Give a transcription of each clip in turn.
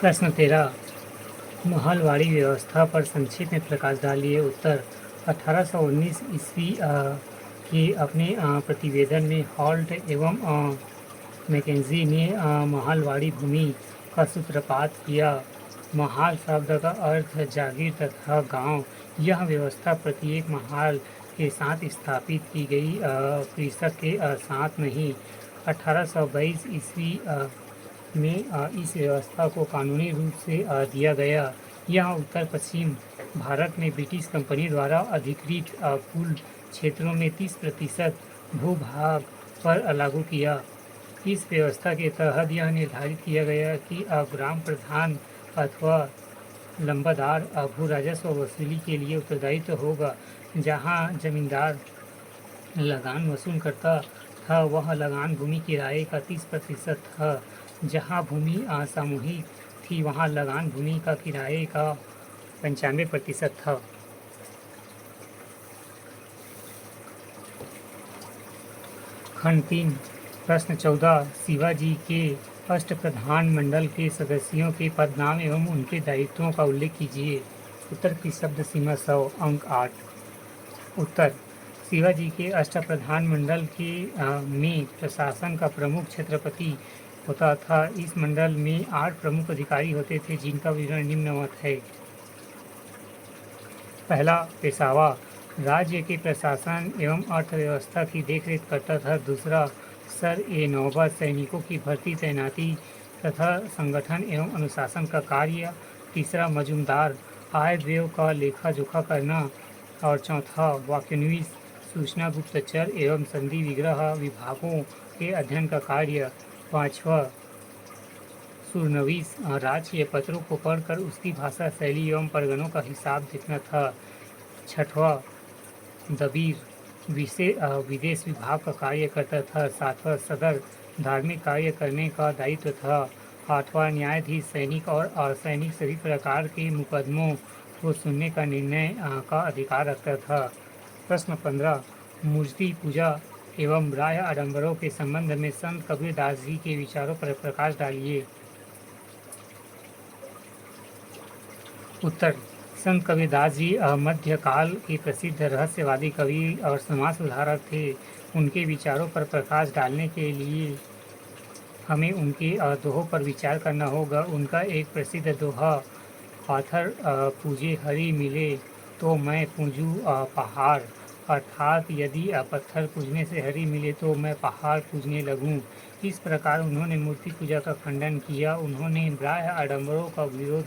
प्रश्न 13, महलवाड़ी व्यवस्था पर संक्षेप में प्रकाश डालिए। उत्तर, 1819 ईस्वी के अपने प्रतिवेदन में हॉल्ट एवं मैकेंजी ने महलवाड़ी भूमि का सूत्रपात किया। महाल शब्द का अर्थ जागीर तथा गांव। यह व्यवस्था प्रत्येक महाल के साथ स्थापित की गई, कृषक के साथ नहीं। 1822 ईस्वी में इस व्यवस्था को कानूनी रूप से दिया गया। यह उत्तर पश्चिम भारत में ब्रिटिश कंपनी द्वारा अधिकृत कुल क्षेत्रों में 30% भूभाग पर लागू किया। इस व्यवस्था के तहत यह निर्धारित किया गया कि ग्राम प्रधान अथवा लंबादार भू राजस्व वसूली के लिए उत्तरदायित्व होगा। जहां जमींदार लगान वसूल करता था, वह लगान भूमि किराए का 30% था। जहां भूमि सामूहिक थी, वहां लगान भूमि का किराए का 95% था। खंड 3, प्रश्न 14, शिवाजी के अष्टप्रधान मंडल के सदस्यों के पदनाम एवं उनके दायित्वों का उल्लेख कीजिए। उत्तर की शब्द सीमा 100, अंक 8। उत्तर, शिवाजी के अष्टप्रधान मंडल के में प्रशासन का प्रमुख छत्रपति होता था। इस मंडल में 8 प्रमुख अधिकारी होते थे, जिनका विवरण निम्नवत है। पहला, पेशवा राज्य के प्रशासन एवं अर्थव्यवस्था की देखरेख करता था। दूसरा, सर-ए-नौबत सैनिकों की भर्ती तैनाती तथा संगठन एवं अनुशासन का कार्य। तीसरा, मजूमदार आय व्यय का लेखा जोखा करना। और चौथा, वाक्यन्वित सूचना गुप्तचर एवं संधि विग्रह विभागों के अध्ययन का कार्य। पांचवा, सूरनवीस राज्य पत्रों को पढ़कर उसकी भाषा, शैली एवं परगनों का हिसाब देखना था। छठवां, दबीर विदेश विभाग का कार्य करता था। सातवां, सदर धार्मिक कार्य करने का दायित्व था। आठवां, न्यायाधीश सैनिक और असैनिक सभी प्रकार के मुकदमों को सुनने का निर्णय का अधिकार रखता था। प्रश्न 15, मूर्ति पूजा एवं बाह्य आडंबरों के संबंध में संत कबीरदास जी के विचारों पर प्रकाश डालिए। उत्तर, संत कबीरदास जी मध्यकाल के प्रसिद्ध रहस्यवादी कवि और समाज सुधारक थे। उनके विचारों पर प्रकाश डालने के लिए हमें उनके दोहों पर विचार करना होगा। उनका एक प्रसिद्ध दोहा, पाथर पूजे हरि मिले तो मैं पूजूं पहाड़, अर्थात यदि पत्थर पूजने से हरि मिले तो मैं पहाड़ पूजने लगूं। इस प्रकार उन्होंने मूर्ति पूजा का खंडन किया। उन्होंने बाह्य आडंबरों का विरोध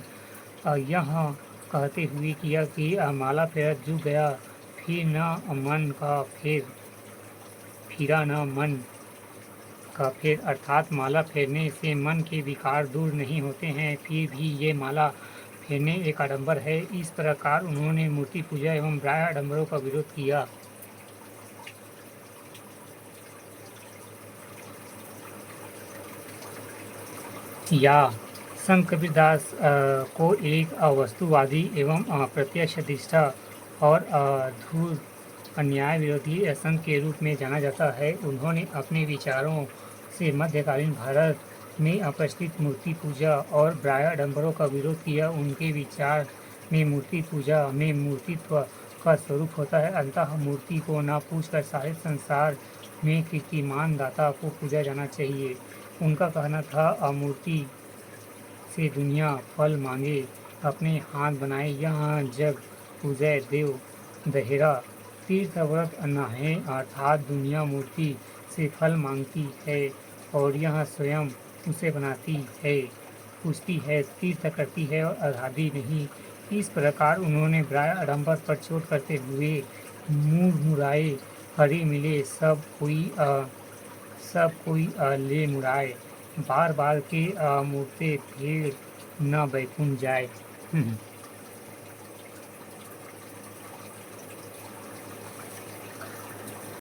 यह कहते हुए किया कि माला फेरत जुग गया, फिर न मन का फेर, फिरा न मन का फेर, अर्थात माला फेरने से मन के विकार दूर नहीं होते हैं, फिर भी ये माला फेरने एक आडंबर है। इस प्रकार उन्होंने मूर्ति पूजा एवं बाह्य आडंबरों का विरोध किया। या संत कबीरदास को एक वस्तुवादी एवं प्रत्यक्षनिष्ठ और धूर्त अन्याय विरोधी संत के रूप में जाना जाता है। उन्होंने अपने विचारों से मध्यकालीन भारत में प्रचलित मूर्ति पूजा और बाह्य आडंबरों का विरोध किया। उनके विचार में मूर्ति पूजा में मूर्तित्व का स्वरूप होता है, अतः मूर्ति को न पूजकर सारे संसार में कीर्तिमान दाता को पूजा जाना चाहिए। उनका कहना था, मूर्ति से दुनिया फल मांगे, अपने हाथ बनाए यह जग पूजय देव दहेरा। तीर्थ व्रत नहे, अर्थात दुनिया मूर्ति से फल मांगती है और यह स्वयं उसे बनाती है, पूजती है, तीर्थ करती है और आराधी नहीं। इस प्रकार उन्होंने बाह्य आडंबर पर चोट करते हुए मुराए हरि मिले सब कोई ले मुराए, बार बार के मूर्ते भीड़ न बैकुंठ जाए।